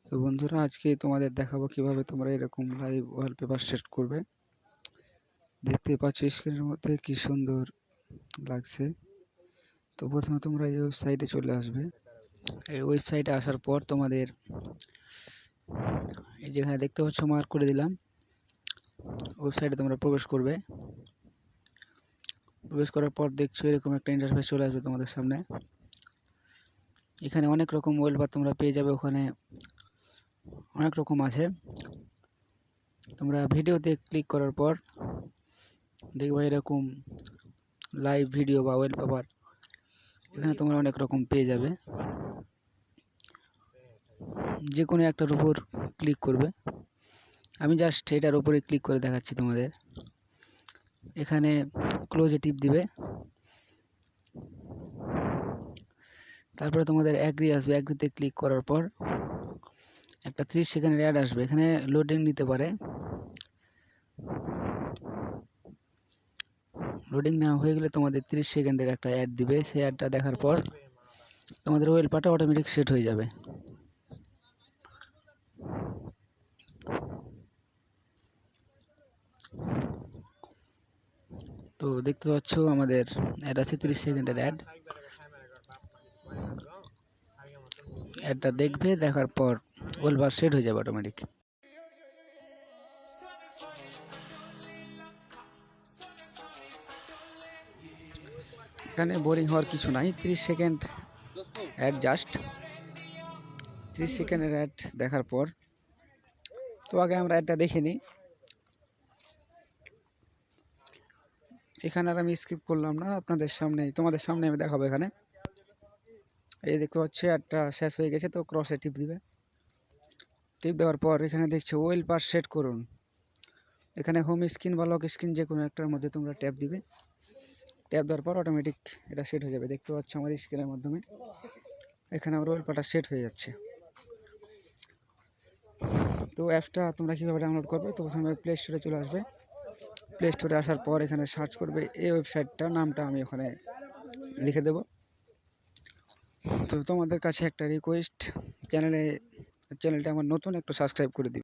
তো বন্ধুরা, আজকে তোমাদের দেখাবো কিভাবে তোমরা এরকম লাইভ ওয়ালপেপার সেট করবে। দেখতে পাচ্ছ স্ক্রিনের মধ্যে কি সুন্দর লাগছে। তো প্রথমে তোমরা এই ওয়েবসাইটে চলে আসবে। এই ওয়েবসাইটে আসার পর তোমাদের এই যেখানে দেখতে পাচ্ছ মার্ক করে দিলাম, ওয়েবসাইটে তোমরা প্রবেশ করবে। প্রবেশ করার পর দেখছো এরকম একটা ইন্টারফেস চলে আসবে তোমাদের সামনে। এখানে অনেক রকম ওয়ালপেপার তোমরা পেয়ে যাবে। ওখানে অনেক রকম আছে। তোমরা ভিডিওতে ক্লিক করার পর দেখবে এরকম লাইভ ভিডিও বা ওয়ালপেপার এখানে তোমরা অনেক রকম পেয়ে যাবে। যে কোনো একটার উপর ক্লিক করবে। আমি জাস্ট এটার উপরে ক্লিক করে দেখাচ্ছি তোমাদের। এখানে ক্লোজে টিপ দিবে, তারপরে তোমাদের অ্যাগ্রি আসবে। অ্যাগ্রিতে ক্লিক করার পর একটা 30 সেকেন্ডের অ্যাড আসবে। এখানে লোডিং নিতে পারে। লোডিং নেওয়া হয়ে গেলে তোমাদের 30 সেকেন্ডের একটা অ্যাড দিবে। সেই অ্যাডটা দেখার পর তোমাদের ওয়েলপাটা অটোমেটিক সেট হয়ে যাবে। তো দেখতে পাচ্ছ আমাদের অ্যাড আছে 30 সেকেন্ডের অ্যাড। অ্যাডটা দেখবে, দেখার পর ওয়েলপার সেট হয়ে যাবে অটোমেটিক। এখানে বোরিং হওয়ার কিছু নাই। 30 সেকেন্ড অ্যাড, জাস্ট 30 সেকেন্ডের অ্যাড দেখার পর তো আগে আমরা অ্যাডটা দেখে নিই। এখানে আর আমি স্কিপ করলাম না, তোমাদের সামনে আমি দেখাবো। এখানে এই দেখতে পাচ্ছ অ্যাডটা শেষ হয়ে গেছে। তো ক্রসে টিপ দিবে। টিপ দেওয়ার পর এখানে দেখছো ওয়েলপার সেট করুন। এখানে হোম স্ক্রিন বা লক স্ক্রিন যে কোনো একটার মধ্যে তোমরা ট্যাপ দিবে। ট্যাপ দেওয়ার পর অটোমেটিক এটা সেট হয়ে যাবে। দেখতে পাচ্ছ আমার স্ক্রিনের মাধ্যমে এখানে আমার ওয়েলপারটা সেট হয়ে যাচ্ছে। তো অ্যাপটা তোমরা কীভাবে ডাউনলোড করবে? তো প্রথমে প্লে স্টোরে চলে আসবে। প্লে স্টোরে আসার পর এখানে সার্চ করবে এই ওয়েবসাইটটার নামটা আমি ওখানে লিখে দেব। তো তোমাদের কাছে একটা রিকোয়েস্ট, চ্যানেলটা আমার নতুন, একটু সাবস্ক্রাইব করে দিবে।